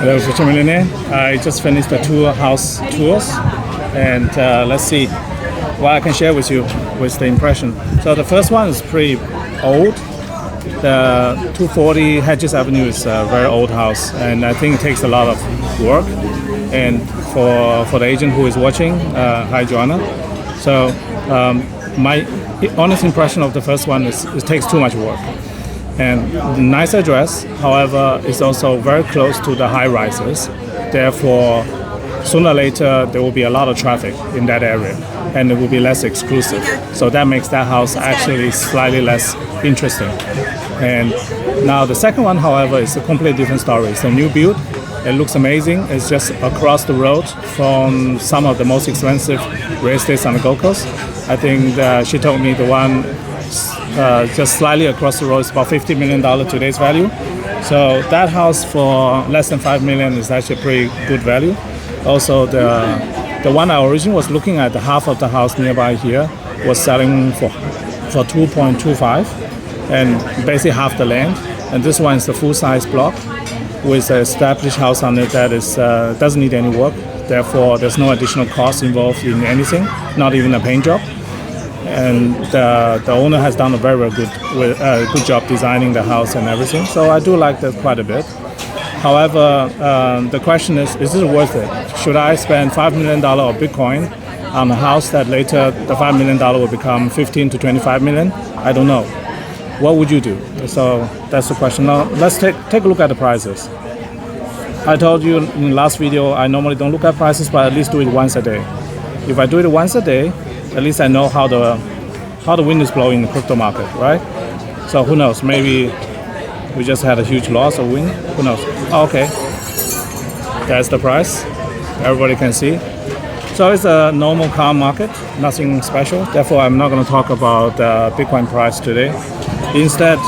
Hello, Future Millionaire. I just finished the two house tours, and let's see what I can share with you with the impression. So the first one is pretty old. The 240 Hedges Avenue is a very old house, and I think it takes a lot of work. And for the agent who is watching, hi Joanna. So my honest impression of the first one is it takes too much work. And nice address, however, is also very close to the high rises. Therefore, sooner or later, there will be a lot of traffic in that area, and it will be less exclusive. So that makes that house actually slightly less interesting. And now the second one, however, is a completely different story. It's a new build. It looks amazing. It's just across the road from some of the most expensive real estates on the Gold Coast. I think she told me the one just slightly across the road is about $50 million today's value. So that house for less than $5 million is actually a pretty good value. Also, the one I originally was looking at, the half of the house nearby here, was selling for 2.25, and basically half the land. And this one is a full-size block with an established house on it that is doesn't need any work. Therefore, there's no additional cost involved in anything, not even a paint job. And the owner has done a very good job designing the house and everything. So I do like that quite a bit. However, the question is it worth it? Should I spend $5 million of Bitcoin on a house that later the $5 million will become 15 to 25 million? I don't know. What would you do? So that's the question. Now let's take a look at the prices. I told you in the last video I normally don't look at prices, but at least do it once a day. If I do it once a day, at least I know how the wind is blowing in the crypto market, right? So who knows? Maybe we just had a huge loss of wind. Who knows? Oh, okay, that's the price. Everybody can see. So it's a normal calm market, nothing special. Therefore, I'm not going to talk about the Bitcoin price today. Instead,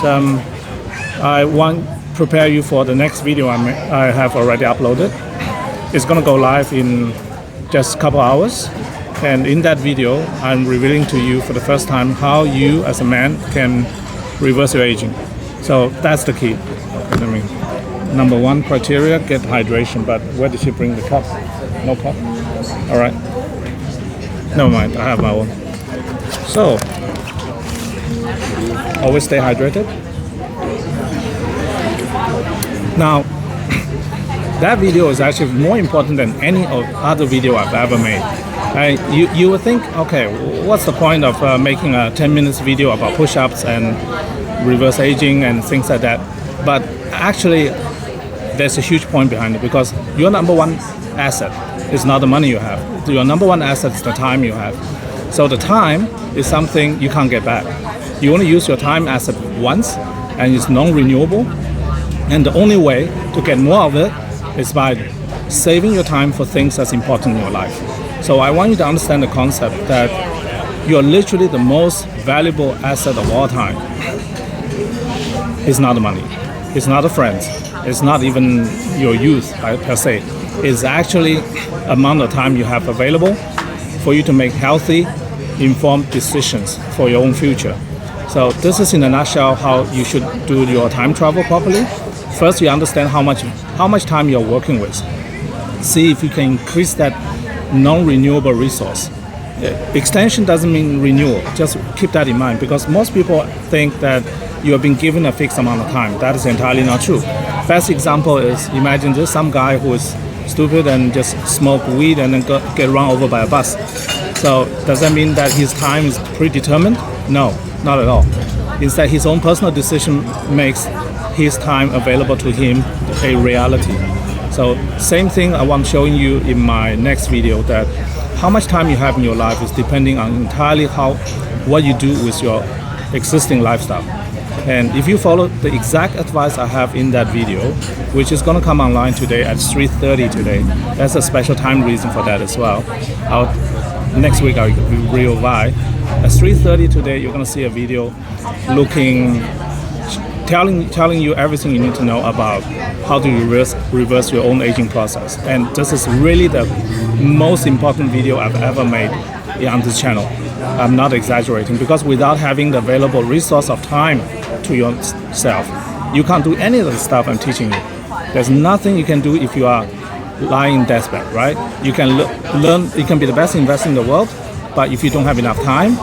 I want to prepare you for the next video I have already uploaded. It's going to go live in just a couple hours. And in that video, I'm revealing to you for the first time how you as a man can reverse your aging. So that's the key. Okay, number one criteria, get hydration. But where did she bring the cup? No cup? All right. Never mind, I have my own. So, always stay hydrated. Now, that video is actually more important than any other video I've ever made. You would think, okay, what's the point of making a 10 minutes video about push-ups and reverse aging and things like that? But actually, there's a huge point behind it, because your number one asset is not the money you have. Your number one asset is the time you have. So the time is something you can't get back. You only use your time asset once, and it's non-renewable. And the only way to get more of it is by saving your time for things that's important in your life. So I want you to understand the concept that you're literally the most valuable asset of all time. It's not the money. It's not the friends. It's not even your youth per se. It's actually the amount of time you have available for you to make healthy, informed decisions for your own future. So this is in a nutshell how you should do your time travel properly. First, you understand how much time you're working with. See if you can increase that non-renewable resource. Extension doesn't mean renewal. Just keep that in mind, because most people think that you have been given a fixed amount of time. That is entirely not true. Best example is, imagine there's some guy who is stupid and just smoke weed and then get run over by a bus. So does that mean that his time is predetermined? No, not at all. Instead, his own personal decision makes his time available to him a reality. So same thing I'm showing you in my next video, that how much time you have in your life is depending on entirely what you do with your existing lifestyle. And if you follow the exact advice I have in that video, which is going to come online today at 3:30 today, that's a special time reason for that as well. Next week I'll reveal why. At 3:30 today, you're going to see a video telling you everything you need to know about how to reverse your own aging process. And this is really the most important video I've ever made on this channel. I'm not exaggerating, because without having the available resource of time to yourself, you can't do any of the stuff I'm teaching you. There's nothing you can do if you are lying in deathbed, right? You can learn, you can be the best investor in the world, but if you don't have enough time,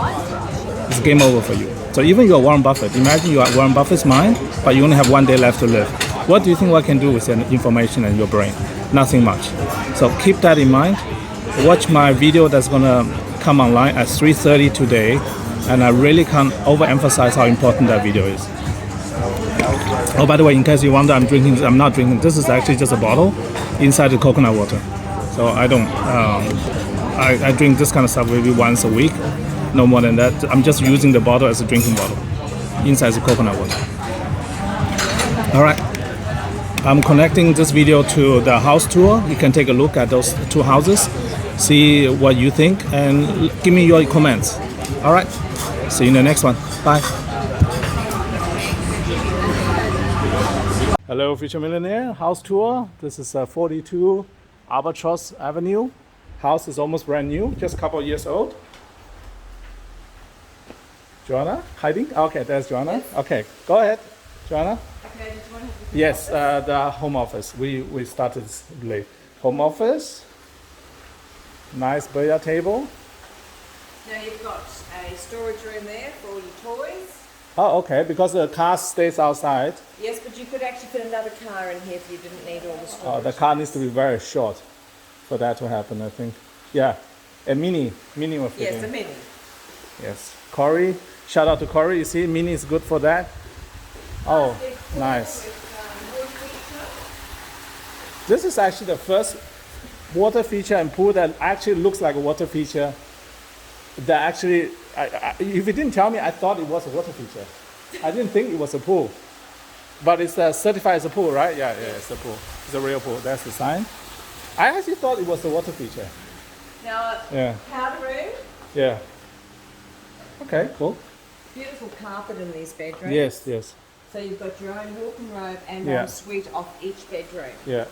it's game over for you. So even you're Warren Buffett, imagine you are Warren Buffett's mind, but you only have one day left to live. What do you think what can do with your information and your brain? Nothing much. So keep that in mind. Watch my video that's gonna come online at 3:30 today, and I really can't overemphasize how important that video is. Oh, by the way, in case you wonder, I'm not drinking. This is actually just a bottle inside the coconut water. So I don't, I drink this kind of stuff maybe once a week, no more than that. I'm just using the bottle as a drinking bottle. Inside the coconut water. All right. I'm connecting this video to the house tour. You can take a look at those two houses, see what you think, and give me your comments. All right. See you in the next one. Bye. Hello, Future Millionaire. House tour. This is 42 Albatross Avenue. House is almost brand new, just a couple of years old. Joanna, hiding? Okay, there's Joanna. Yes. Okay, go ahead, Joanna. Okay, yes, the home office. We started late. Home office. Nice billiard table. Now you've got a storage room there for all your toys. Oh, okay, because the car stays outside. Yes, but you could actually fit another car in here if you didn't need all the storage. Oh, the car needs to be very short for that to happen, I think. Yeah, a mini will fit in. Yes, a mini. Yes, Corey. Shout out to Corey. You see, mini is good for that. Oh, nice. This is actually the first water feature and pool that actually looks like a water feature. That actually, if you didn't tell me, I thought it was a water feature. I didn't think it was a pool. But it's certified as a pool, right? Yeah, it's a pool. It's a real pool. That's the sign. I actually thought it was a water feature. Now, powder room. Yeah. Okay, cool. Beautiful carpet in these bedrooms. Yes. So you've got your own walk and robe and one suite off each bedroom. Yeah.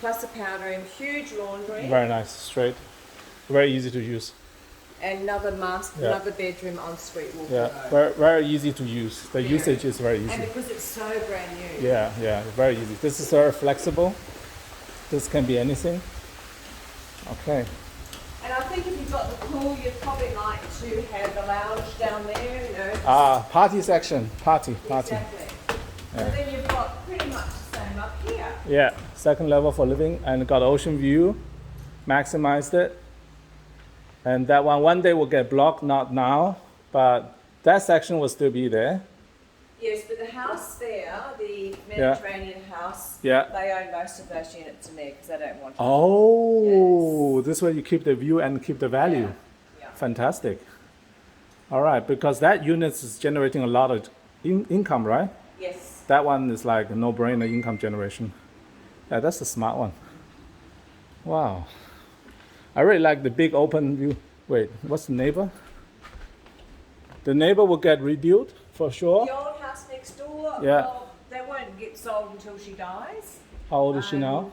Plus a powder room, huge laundry. Very nice, straight. Very easy to use. And another another bedroom en suite walk and robe. Very, very easy to use. The usage is very easy. And because it's so brand new. Yeah, very easy. This is very flexible. This can be anything. Okay. And I think if you've got the pool, you'd probably like to have the lounge down there, you know. Party section. Party. Exactly. And then you've got pretty much the same up here. Yeah, second level for living and got ocean view. Maximized it. And that one day will get blocked, not now, but that section will still be there. Yes, but the house there, the Mediterranean house, they own most of those units in there because they don't want to. Oh, this way you keep the view and keep the value. Yeah. Fantastic. All right, because that unit is generating a lot of income, right? Yes. That one is like a no-brainer income generation. Yeah, that's a smart one. Wow. I really like the big open view. Wait, what's the neighbor? The neighbor will get rebuilt for sure. The old house next door, they won't get sold until she dies. How old is she now?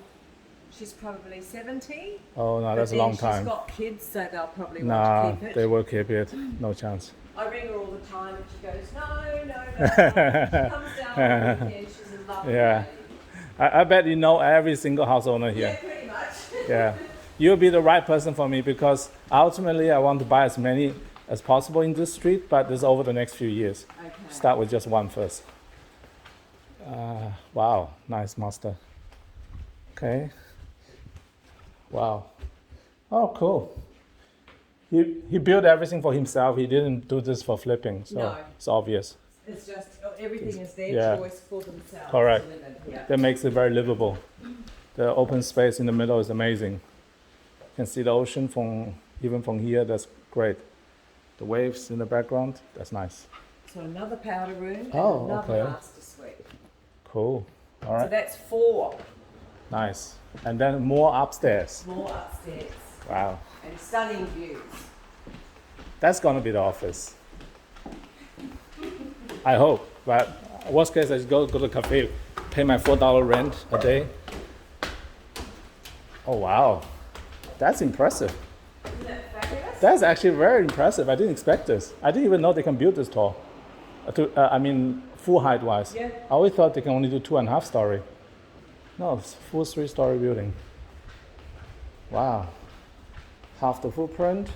She's probably 70. Oh, no, that's a long time. She's got kids, so they'll probably want to keep it. They will keep it. No chance. I ring her all the time and she goes, no. She comes down on the weekend. She's a lovely lady. I bet you know every single house owner here. Yeah, pretty much. Yeah. You'll be the right person for me because ultimately I want to buy as many as possible in this street, but this is over the next few years. Okay. Start with just one first. Wow, nice master. Okay. Wow. Oh, cool. He built everything for himself. He didn't do this for flipping, so it's obvious. It's just everything is their choice for themselves. Correct. That makes it very livable. The open space in the middle is amazing. You can see the ocean even from here. That's great. The waves in the background. That's nice. So another powder room and another master suite. Cool. All right. So that's 4. Nice. And then more upstairs. More upstairs. Wow. And stunning views. That's gonna be the office. I hope. But worst case, I just go to the cafe, pay my $4 rent a day. Oh wow, that's impressive. Isn't that fabulous? That's actually very impressive. I didn't expect this. I didn't even know they can build this tall. Full height wise. Yeah. I always thought they can only do 2.5 story. No, it's full 3-story building. Wow. Half the footprint.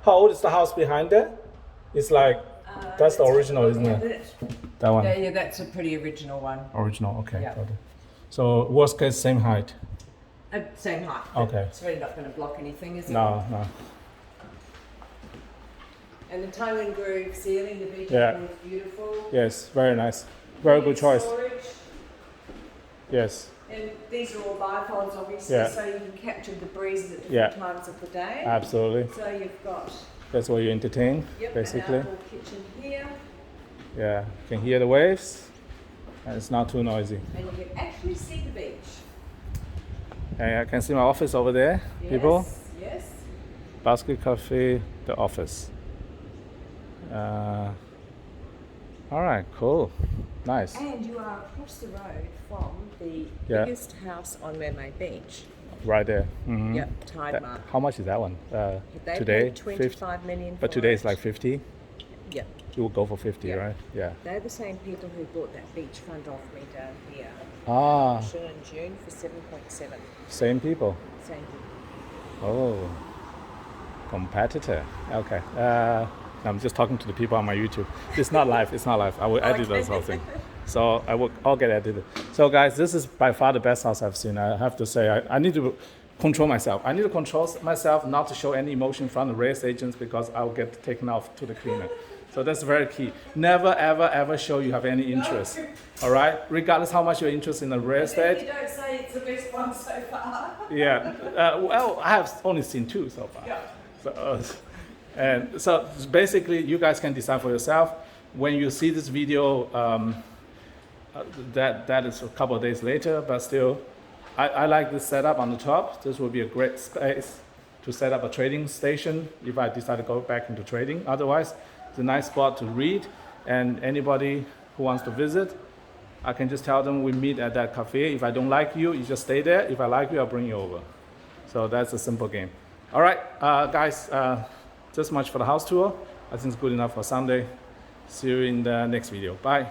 How old is the house behind there? It's like, that's the original, isn't it? That one? Yeah, that's a pretty original one. Original, okay. Yeah. Got it. So worst case, same height? Same height. Okay. It's really not going to block anything, is it? No. And the tongue and groove ceiling, the beach Yeah. is beautiful. Yes, very nice. Very good choice. Storage. Yes, And these are all bifolds, obviously, Yeah. so you can capture the breezes at different Yeah. times of the day. absolutely. So you've got That's where you entertain, basically. an outdoor kitchen here, Yeah, you can hear the waves, and it's not too noisy. and you can actually see the beach. And I can see my office over there, Yes, people. Yes. Basket Cafe, the office. All right, cool, nice. And you are across the road from the Yeah. biggest house on Mermaid Beach. Right there. Mhm. Yep, Tide Mark. How much is that one? They Today, paid 25 million but for today it. it's like 50. Yeah. You will go for 50, Yeah. right? Yeah. They're the same people who bought that beachfront off me down here. Ah, Auction in June for 7.7. same people. Same people. Oh, competitor. Okay. I'm just talking to the people on my YouTube. It's not live. It's not live. I will edit this whole thing. So I will all get edited. So guys, this is by far the best house I've seen. I have to say, I need to control myself. I need to control myself not to show any emotion from the race agents because I'll get taken off to the cleaner. So that's very key. Never, ever, ever show you have any interest. All right? Regardless how much you're interested in the real estate. You don't say it's the best one so far. Yeah. Well, I have only seen 2 so far. Yeah. So, and so basically, you guys can decide for yourself. When you see this video, that is a couple of days later, but still, I like this setup on the top. This will be a great space to set up a trading station if I decide to go back into trading. Otherwise, it's a nice spot to read, and anybody who wants to visit, I can just tell them we meet at that cafe. If I don't like you, you just stay there. If I like you, I'll bring you over. So that's a simple game. All right, guys, this much for the house tour. I think it's good enough for Sunday. See you in the next video. Bye.